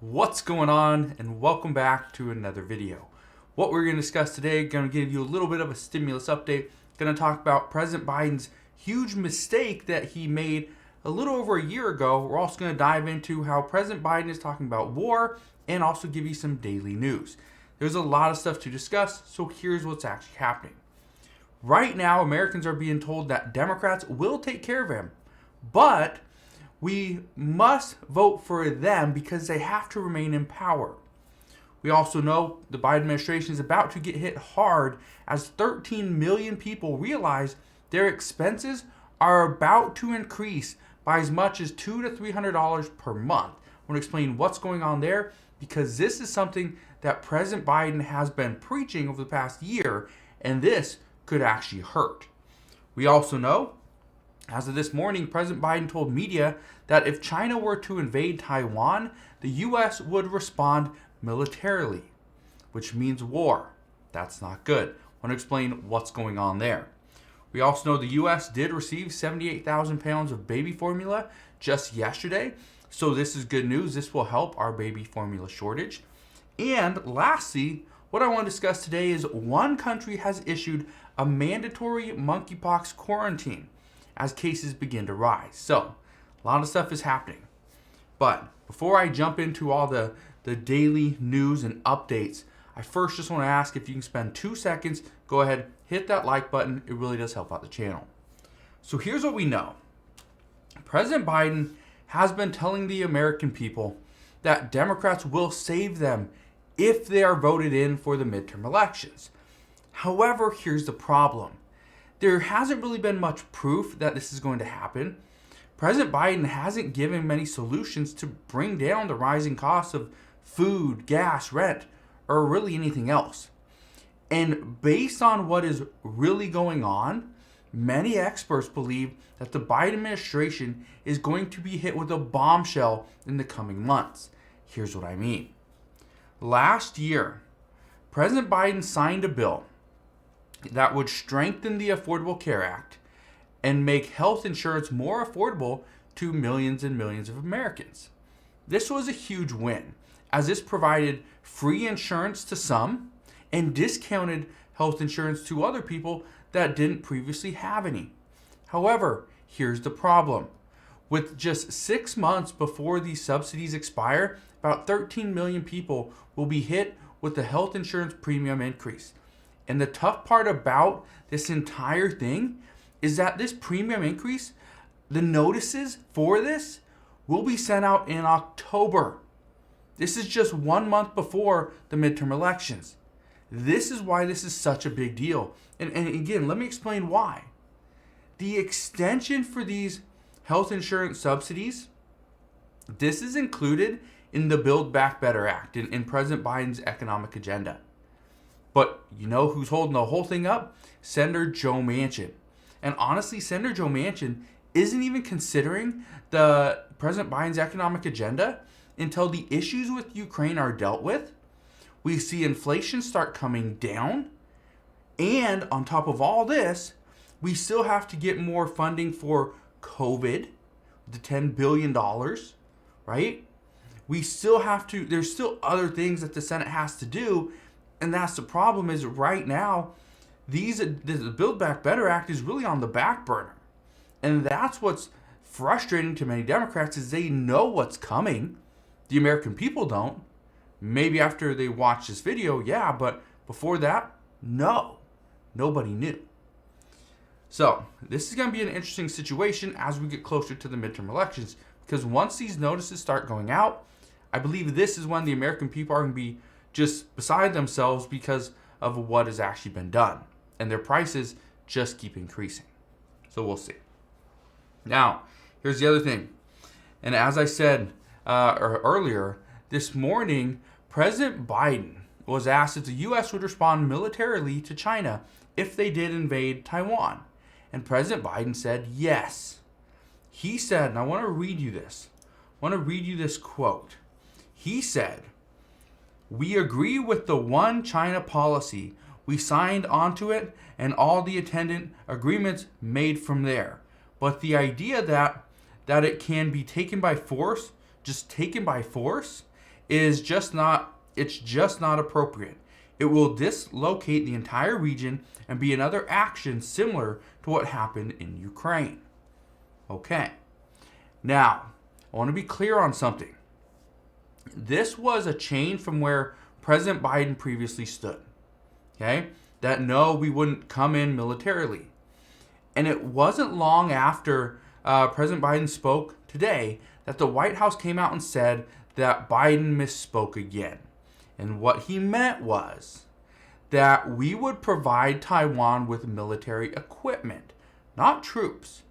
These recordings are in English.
What's going on, and welcome back to another video. What we're going to discuss today, going to give you a little bit of a stimulus update. Going to talk about President Biden's huge mistake that he made a little over a year ago. We're also going to dive into how President Biden is talking about war and also give you some daily news. There's a lot of stuff to discuss, so here's what's actually happening. Right now, Americans are being told that Democrats will take care of him, but we must vote for them because they have to remain in power. We also know the Biden administration is about to get hit hard as 13 million people realize their expenses are about to increase by as much as $200 to $300 per month. I want to explain what's going on there because this is something that President Biden has been preaching over the past year, and this could actually hurt. We also know, as of this morning, President Biden told media that if China were to invade Taiwan, the U.S. would respond militarily, which means war. That's not good. I want to explain what's going on there. We also know the U.S. did receive 78,000 pounds of baby formula just yesterday, so this is good news. This will help our baby formula shortage. And lastly, what I want to discuss today is one country has issued a mandatory monkeypox quarantine as cases begin to rise. So, a lot of stuff is happening. But before I jump into all the daily news and updates, I first just want to ask if you can spend 2 seconds, go ahead, hit that like button. It really does help out the channel. So here's what we know. President Biden has been telling the American people that Democrats will save them if they are voted in for the midterm elections. However, here's the problem. There hasn't really been much proof that this is going to happen. President Biden hasn't given many solutions to bring down the rising costs of food, gas, rent, or really anything else. And based on what is really going on, many experts believe that the Biden administration is going to be hit with a bombshell in the coming months. Here's what I mean. Last year, President Biden signed a bill that would strengthen the Affordable Care Act and make health insurance more affordable to millions and millions of Americans. This was a huge win, as this provided free insurance to some and discounted health insurance to other people that didn't previously have any. However, here's the problem. With just 6 months before these subsidies expire, about 13 million people will be hit with the health insurance premium increase. And the tough part about this entire thing is that this premium increase, the notices for this, will be sent out in October. This is just 1 month before the midterm elections. This is why this is such a big deal. And again, let me explain why. The extension for these health insurance subsidies, this is included in the Build Back Better Act in President Biden's economic agenda. But you know who's holding the whole thing up? Senator Joe Manchin. And honestly, Senator Joe Manchin isn't even considering the President Biden's economic agenda until the issues with Ukraine are dealt with. We see inflation start coming down. And on top of all this, we still have to get more funding for COVID, the $10 billion, right? We still have to, there's still other things that the Senate has to do. And that's the problem is right now, the Build Back Better Act is really on the back burner. And that's what's frustrating to many Democrats is they know what's coming. The American people don't. Maybe after they watch this video, yeah, but before that, no. Nobody knew. So this is going to be an interesting situation as we get closer to the midterm elections because once these notices start going out, I believe this is when the American people are going to be just beside themselves because of what has actually been done. And their prices just keep increasing. So we'll see. Now, here's the other thing. And as I said earlier, this morning, President Biden was asked if the U.S. would respond militarily to China if they did invade Taiwan. And President Biden said yes. He said, and I want to read you this. I want to read you this quote. He said, "We agree with the one China policy. We signed onto it and all the attendant agreements made from there. But the idea that it can be taken by force, just taken by force, it's just not appropriate. It will dislocate the entire region and be another action similar to what happened in Ukraine. Okay. Now, I want to be clear on something. This was a change from where President Biden previously stood. Okay? That no, we wouldn't come in militarily. And it wasn't long after President Biden spoke today that the White House came out and said that Biden misspoke again. And what he meant was that we would provide Taiwan with military equipment, not troops.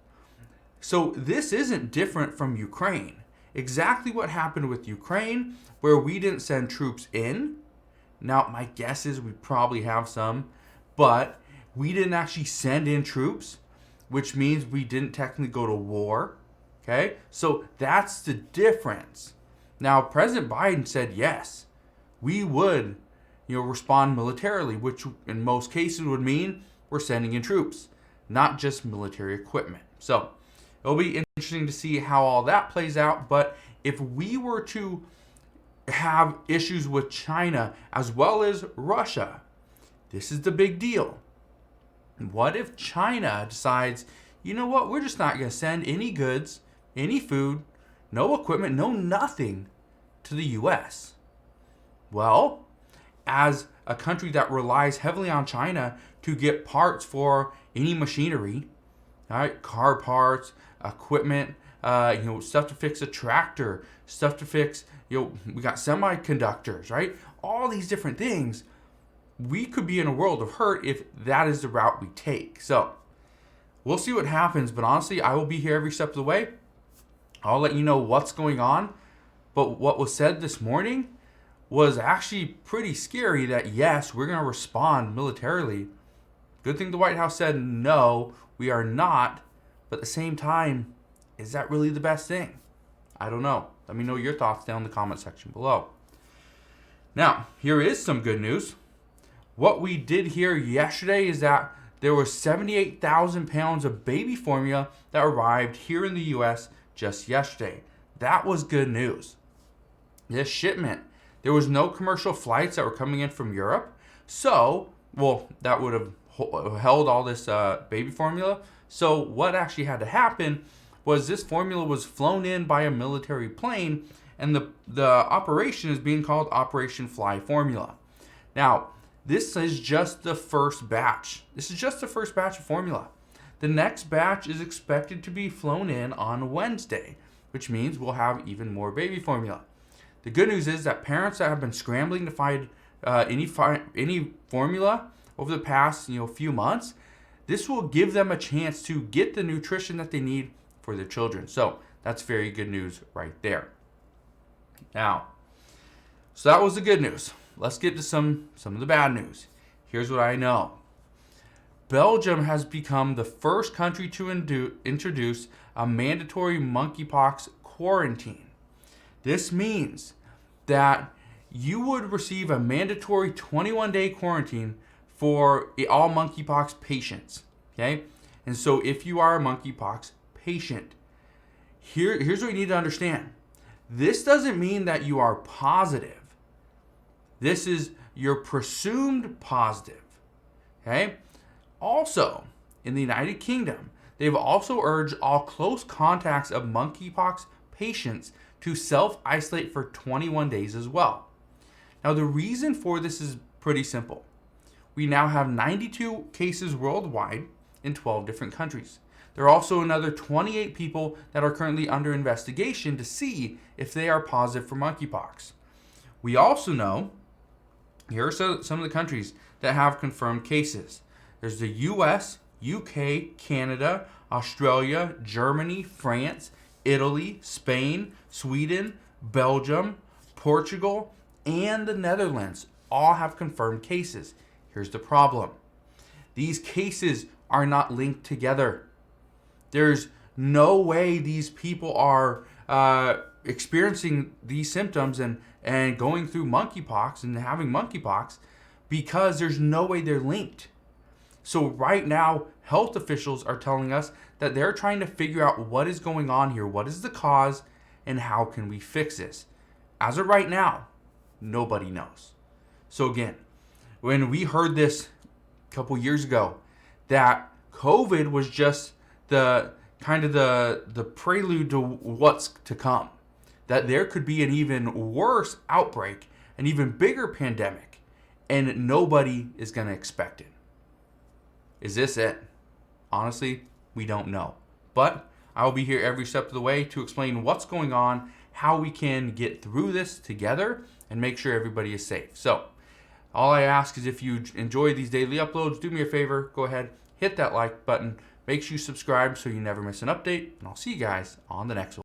So this isn't different from Ukraine. Exactly what happened with Ukraine, where we didn't send troops in. Now, my guess is we probably have some, but we didn't actually send in troops, which means we didn't technically go to war. Okay? So that's the difference. Now, President Biden said, yes, we would, respond militarily, which in most cases would mean we're sending in troops, not just military equipment. So it'll be interesting to see how all that plays out. But if we were to have issues with China as well as Russia, this is the big deal. What if China decides, you know what, we're just not going to send any goods, any food, no equipment, no nothing to the U.S.? Well, as a country that relies heavily on China to get parts for any machinery, all right, car parts, equipment, stuff to fix a tractor, stuff to fix, we got semiconductors, right? All these different things. We could be in a world of hurt if that is the route we take. So we'll see what happens. But honestly, I will be here every step of the way. I'll let you know what's going on. But what was said this morning was actually pretty scary, that yes, we're going to respond militarily. Good thing the White House said, no, we are not. But at the same time, is that really the best thing? I don't know. Let me know your thoughts down in the comment section below. Now, here is some good news. What we did hear yesterday is that there was 78,000 pounds of baby formula that arrived here in the U.S. just yesterday. That was good news. This shipment, there was no commercial flights that were coming in from Europe. So, that would have held all this baby formula. So what actually had to happen was this formula was flown in by a military plane, and the operation is being called Operation Fly Formula. Now, this is just the first batch. This is just the first batch of formula. The next batch is expected to be flown in on Wednesday, which means we'll have even more baby formula. The good news is that parents that have been scrambling to find any formula over the past few months, this will give them a chance to get the nutrition that they need for their children. So that's very good news right there. Now, so that was the good news. Let's get to some of the bad news. Here's what I know. Belgium has become the first country to introduce a mandatory monkeypox quarantine. This means that you would receive a mandatory 21-day quarantine for all monkeypox patients. Okay? And so if you are a monkeypox patient, here's what you need to understand. This doesn't mean that you are positive. This is you're presumed positive. Okay? Also, in the United Kingdom, they've also urged all close contacts of monkeypox patients to self-isolate for 21 days as well. Now, the reason for this is pretty simple. We now have 92 cases worldwide in 12 different countries. There are also another 28 people that are currently under investigation to see if they are positive for monkeypox. We also know, here are some of the countries that have confirmed cases. There's the US, UK, Canada, Australia, Germany, France, Italy, Spain, Sweden, Belgium, Portugal, and the Netherlands all have confirmed cases. Here's the problem. These cases are not linked together. There's no way these people are experiencing these symptoms and going through monkeypox and having monkeypox, because there's no way they're linked. So right now, health officials are telling us that they're trying to figure out what is going on here, what is the cause, and how can we fix this. as of right now, nobody knows. So again, when we heard this a couple years ago, that COVID was just the kind of the prelude to what's to come, that there could be an even worse outbreak, an even bigger pandemic, and nobody is going to expect it. Is this it? Honestly, we don't know. But I will be here every step of the way to explain what's going on, how we can get through this together, and make sure everybody is safe. So, all I ask is if you enjoy these daily uploads, do me a favor, go ahead, hit that like button, make sure you subscribe so you never miss an update, and I'll see you guys on the next one.